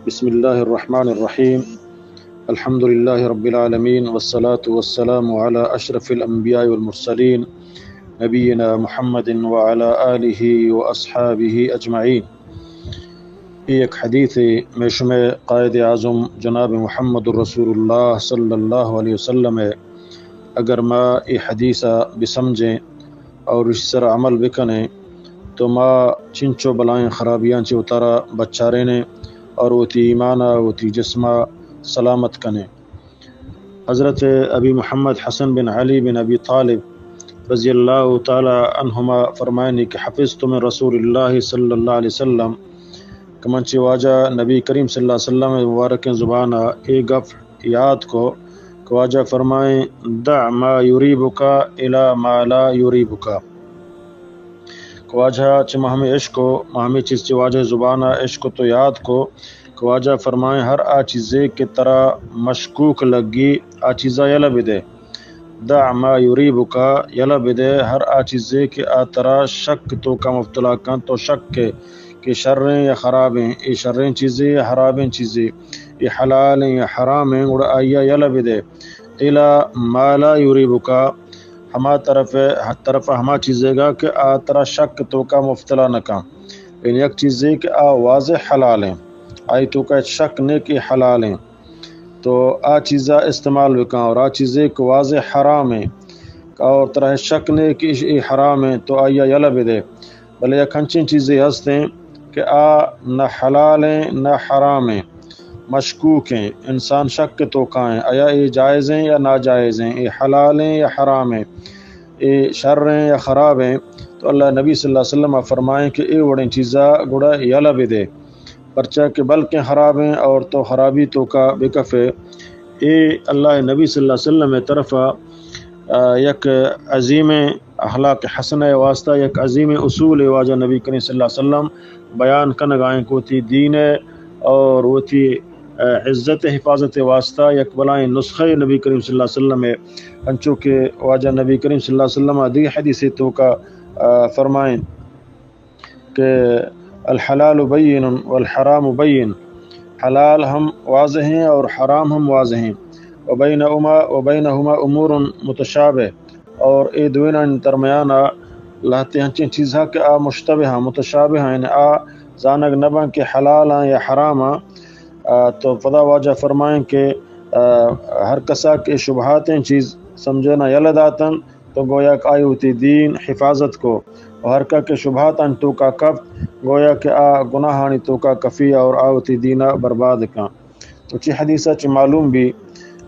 بسم اللہ الرحمن الرحیم الحمد للہ رب العالمین والصلاة والسلام علی اشرف الانبیاء والمرسلین نبینا محمد وعلی آلہ واصحابہ اجمعین۔ ایک حدیث میں شمع قائد اعظم جناب محمد الرسول اللہ صلی اللہ علیہ وسلم ہے، اگر ما یہ حدیثہ بسمجھیں اور اس طرح عمل بکنے تو ما چنچو بلائیں خرابیاں چی اتارا بچارے نے اور وہ تی ایمانہ وہ تی جسمہ سلامت کنے۔ حضرت ابی محمد حسن بن علی بن ابی طالب رضی اللہ تعالی عنہما فرمائنی کہ حفظت من رسول اللہ صلی اللہ علیہ وسلم کہ منچی واجہ نبی کریم صلی اللہ علیہ وسلم مبارک زبانہ ایک گف یاد کو کہ واجہ فرمائیں دع ما یریبک الی ما لا یریبک، کہ واجہ چھ ہمیں عشق کو ہمیں چیز چھ واجہ زبانہ عشق تو یاد کو کہ واجہ فرمائیں ہر آ چیزے کی طرح مشکوک لگی آ چیزہ یلا بدے، دع ما یریبک یلا بدے ہر آ چیزے کہ آ طرح شک تو کا مبتلا کن تو شک کے کہ شریں یا خرابیں، یہ شریں چیزیں یا حرامیں چیزیں، یہ حلال ہیں یا حرام ہیں، اور آیا یلا بدے الی ما لا یریبک ہما طرف ہما چیزے گا کہ آ طرح شک تو کا مبتلا نہ کن، یعنی یک چیزیں کہ آ واضح حلال ہیں آئی تو کا شک نہیں کہ حلال ہیں تو آ چیزہ استعمال بکاں، اور آ چیزیں کہ واضح حرام ہیں اور طرح شک نہیں کہ یہ حرام ہیں تو آیا یلا بدے، بلے یک ہنچین چیزیں ہستیں کہ آ نہ حلال ہیں نہ حرام ہیں، مشکوک ہیں، انسان شک تو کائیں آیا یہ جائز ہیں یا ناجائز ہیں، یہ حلال ہیں یا حرام ہیں، یہ شر ہیں یا خراب ہیں، تو اللہ نبی صلی اللہ علیہ وسلم فرمائیں کہ اے وڑیں چیزہ گڑا یلا بدے، پرچہ کہ بلکہ خراب ہیں اور تو خرابی تو کا بکفے۔ اے اللہ نبی صلی اللہ علیہ وسلم طرف یک عظیم اخلاق حسنہ واسطہ یک عظیم اصول واجہ نبی کریم صلی اللہ علیہ وسلم بیان کنگائیں کو تی دین اور وہ تی عزت حفاظت واسطہ یک بلائیں نسخہ نبی کریم صلی اللہ علیہ وسلم انچو کہ واجہ نبی کریم صلی اللہ علیہ وسلم دی حدیث تو کا فرمائیں کہ الحلال بین والحرام بین، حلال ہم واضح ہیں اور حرام ہم واضح ہیں، وبینہما امور متشابہ اور اے دوینہ درمیانہ لاتے ہنچین چیزہ کہ آ مشتبہ متشابہ ہیں، آ زانگ نباں کہ حلال ہیں یا حرام ہیں، تو فدا واجہ فرمائیں کہ ہر کسا کے شبہات ہیں چیز سمجھنا یلداتن تو گویا کہ آئی ہوتی دین حفاظت کو، اور ہر کا کے شبہات ان تو کا کفت گویا کہ آ گناہانی تو کا کفی اور آوتی دینہ برباد کاں۔ تو چی حدیثہ چی معلوم بھی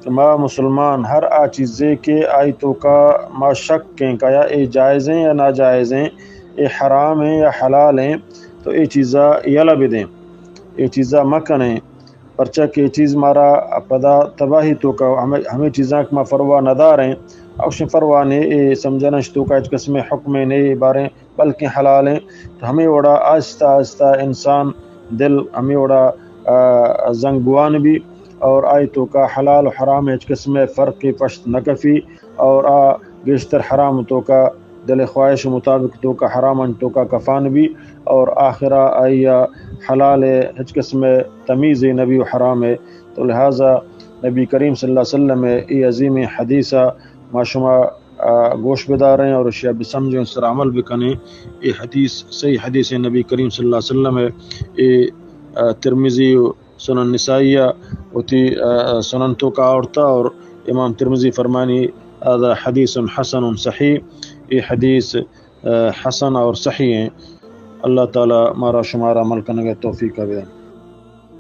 کہ ما مسلمان ہر آ چیزے کے آئی تو کا ما شک کیں کہ یا اے جائز ہیں یا ناجائز ہیں، اے حرام ہیں یا حلال ہیں، تو اے چیزہ یلا بدیں، اے چیزہ مکنیں، پرچہ کہ چیز مارا پدا تباہی تو کا ہمیں چیزاں کہ ما فروا ندار ہیں، اوشن فروا نے اے سمجھنش تو کا قسم حکم نہیں باریں بلکہ حلال ہیں، تو ہمیں وڑا آہستہ آہستہ انسان دل ہمیں وڑا زنگ بوان بھی اور آئی تو کا حلال و حرام ایچ قسم فرق کی پشت نکفی، اور گشتر حرام تو کا دل خواہش مطابق تو کا حرام تو کا کفان بھی، اور آخرہ آئی حلال ایچ قسم تمیز نبی و حرام ہے۔ تو لہٰذا نبی کریم صلی اللہ علیہ وسلم ای عظیم حدیثہ ما شما گوش بدار ہیں اور اشیاء بسمجھیں اس طرح عمل بکنے۔ یہ حدیث صحیح حدیث نبی کریم صلی اللہ علیہ وسلم ہے، یہ ترمذی سنن نسائیہ ہوتی سنن تو کا عورتا، اور امام ترمذی فرمانی هذا حدیث حسن صحیح، یہ حدیث حسن اور صحیح ہیں۔ اللہ تعالی مارا شمارا عمل کرنے کا توفیق دے۔